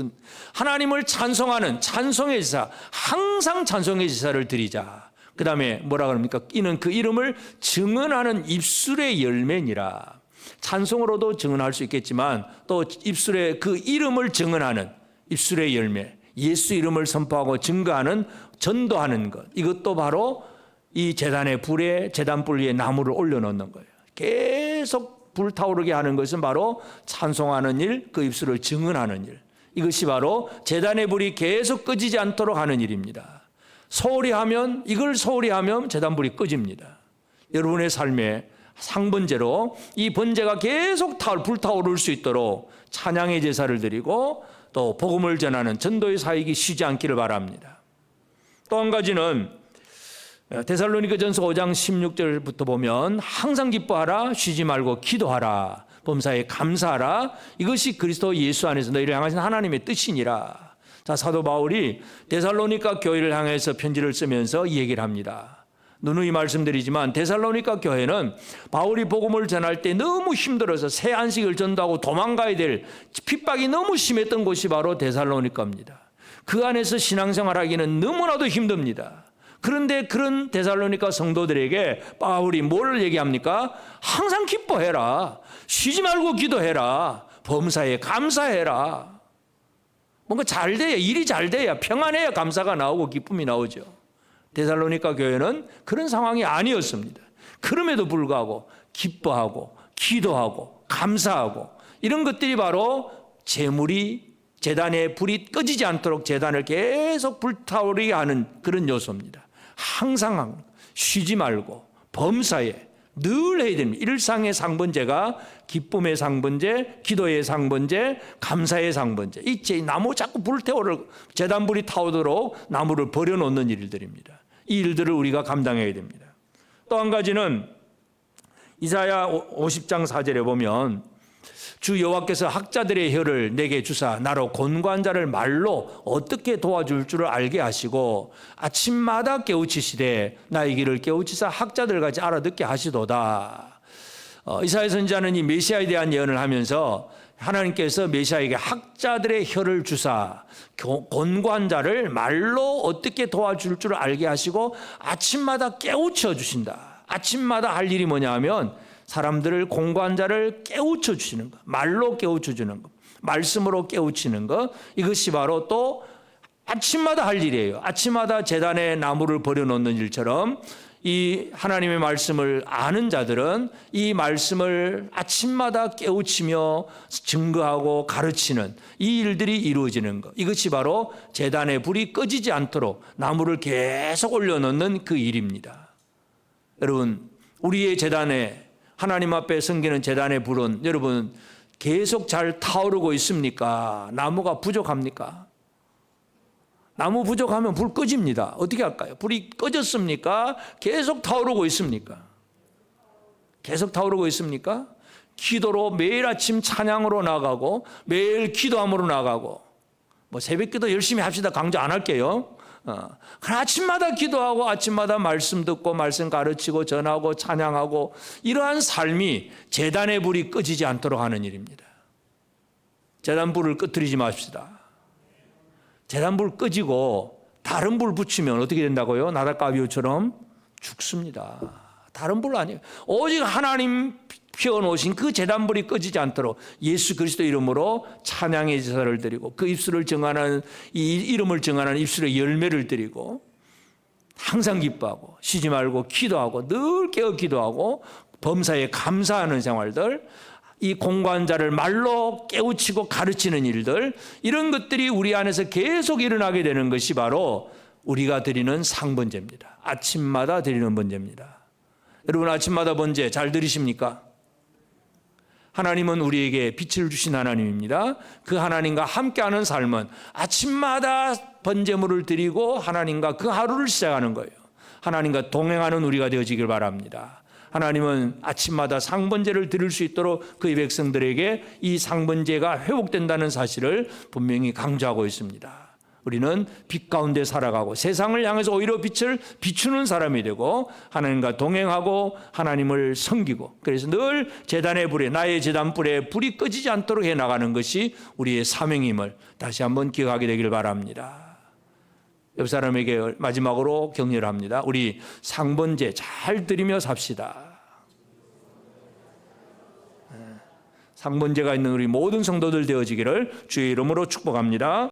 하나님을 찬송하는 찬송의 제사, 항상 찬송의 제사를 드리자. 그 다음에 뭐라 그럽니까? 이는 그 이름을 증언하는 입술의 열매니라. 찬송으로도 증언할 수 있겠지만 또 입술에 그 이름을 증언하는 입술의 열매, 예수 이름을 선포하고 증거하는, 전도하는 것, 이것도 바로 이 제단의 불에, 제단 불 위에 나무를 올려놓는 거예요. 계속 불타오르게 하는 것은 바로 찬송하는 일, 그 입술을 증언하는 일, 이것이 바로 제단의 불이 계속 꺼지지 않도록 하는 일입니다. 이걸 소홀히 하면 제단 불이 꺼집니다. 여러분의 삶에 상번제로 이 번제가 계속 불타오를 수 있도록 찬양의 제사를 드리고 또 복음을 전하는 전도의 사역이 쉬지 않기를 바랍니다. 또 한 가지는 데살로니가전서 5장 16절부터 보면 항상 기뻐하라, 쉬지 말고 기도하라, 범사에 감사하라, 이것이 그리스도 예수 안에서 너희를 향하신 하나님의 뜻이니라. 자, 사도 바울이 데살로니가 교회를 향해서 편지를 쓰면서 이 얘기를 합니다. 누누이 말씀드리지만 데살로니가 교회는 바울이 복음을 전할 때 너무 힘들어서 새 안식을 전도하고 도망가야 될 핍박이 너무 심했던 곳이 바로 데살로니가입니다. 그 안에서 신앙생활하기는 너무나도 힘듭니다. 그런데 그런 데살로니가 성도들에게 바울이 뭘 얘기합니까? 항상 기뻐해라. 쉬지 말고 기도해라. 범사에 감사해라. 뭔가 잘 돼야, 일이 잘 돼야, 평안해야 감사가 나오고 기쁨이 나오죠. 데살로니가 교회는 그런 상황이 아니었습니다. 그럼에도 불구하고 기뻐하고 기도하고 감사하고 이런 것들이 바로 제단의 불이 꺼지지 않도록 제단을 계속 불타오르게 하는 그런 요소입니다. 항상 쉬지 말고 범사에 늘 해야 됩니다. 일상의 상번제가 기쁨의 상번제, 기도의 상번제, 감사의 상번제. 이 나무 자꾸 불태워를 제단불이 타오도록 나무를 버려놓는 일들입니다. 이 일들을 우리가 감당해야 됩니다. 또 한 가지는 이사야 50장 4절에 보면 주 여호와께서 학자들의 혀를 내게 주사 나로 곤고한 자를 말로 어떻게 도와줄 줄을 알게 하시고 아침마다 깨우치시되 나의 길을 깨우치사 학자들 같이 알아듣게 하시도다. 이사야 선지자는 이 메시아에 대한 예언을 하면서 하나님께서 메시아에게 학자들의 혀를 주사 곤고한 자를 말로 어떻게 도와줄 줄을 알게 하시고 아침마다 깨우쳐 주신다. 아침마다 할 일이 뭐냐 하면 사람들을 공고한 자를 깨우쳐 주시는 것, 말로 깨우쳐 주는 것, 말씀으로 깨우치는 것, 이것이 바로 또 아침마다 할 일이에요. 아침마다 제단에 나무를 버려놓는 일처럼 이 하나님의 말씀을 아는 자들은 이 말씀을 아침마다 깨우치며 증거하고 가르치는 이 일들이 이루어지는 것, 이것이 바로 제단의 불이 꺼지지 않도록 나무를 계속 올려놓는 그 일입니다. 여러분, 우리의 제단에 하나님 앞에 섬기는 제단의 불은 여러분 계속 잘 타오르고 있습니까? 나무가 부족합니까? 나무 부족하면 불 꺼집니다. 어떻게 할까요? 불이 꺼졌습니까? 계속 타오르고 있습니까? 계속 타오르고 있습니까? 기도로 매일 아침 찬양으로 나가고 매일 기도함으로 나가고 뭐 새벽기도 열심히 합시다 강조 안 할게요. 아침마다 기도하고 아침마다 말씀 듣고 말씀 가르치고 전하고 찬양하고 이러한 삶이 제단의 불이 꺼지지 않도록 하는 일입니다. 제단 불을 꺼뜨리지 맙시다. 제단 불 꺼지고 다른 불 붙이면 어떻게 된다고요? 나달가비오처럼 죽습니다. 다른 불 아니에요. 오직 하나님 피워놓으신 그 제단불이 꺼지지 않도록 예수 그리스도 이름으로 찬양의 제사를 드리고 그 입술을 정하는 이 이름을 정하는 입술의 열매를 드리고 항상 기뻐하고 쉬지 말고 기도하고 늘 깨어 기도하고 범사에 감사하는 생활들, 이 공고한 자를 말로 깨우치고 가르치는 일들, 이런 것들이 우리 안에서 계속 일어나게 되는 것이 바로 우리가 드리는 상번제입니다. 아침마다 드리는 번제입니다. 여러분, 아침마다 번제 잘 들으십니까? 하나님은 우리에게 빛을 주신 하나님입니다. 그 하나님과 함께하는 삶은 아침마다 번제물을 드리고 하나님과 그 하루를 시작하는 거예요. 하나님과 동행하는 우리가 되어지길 바랍니다. 하나님은 아침마다 상번제를 드릴 수 있도록 그의 백성들에게 이 상번제가 회복된다는 사실을 분명히 강조하고 있습니다. 우리는 빛 가운데 살아가고 세상을 향해서 오히려 빛을 비추는 사람이 되고 하나님과 동행하고 하나님을 섬기고, 그래서 늘 제단의 불에, 나의 제단불에 불이 꺼지지 않도록 해나가는 것이 우리의 사명임을 다시 한번 기억하게 되길 바랍니다. 옆 사람에게 마지막으로 격려를 합니다. 우리 상번제 잘 드리며 삽시다. 상번제가 있는 우리 모든 성도들 되어지기를 주의 이름으로 축복합니다.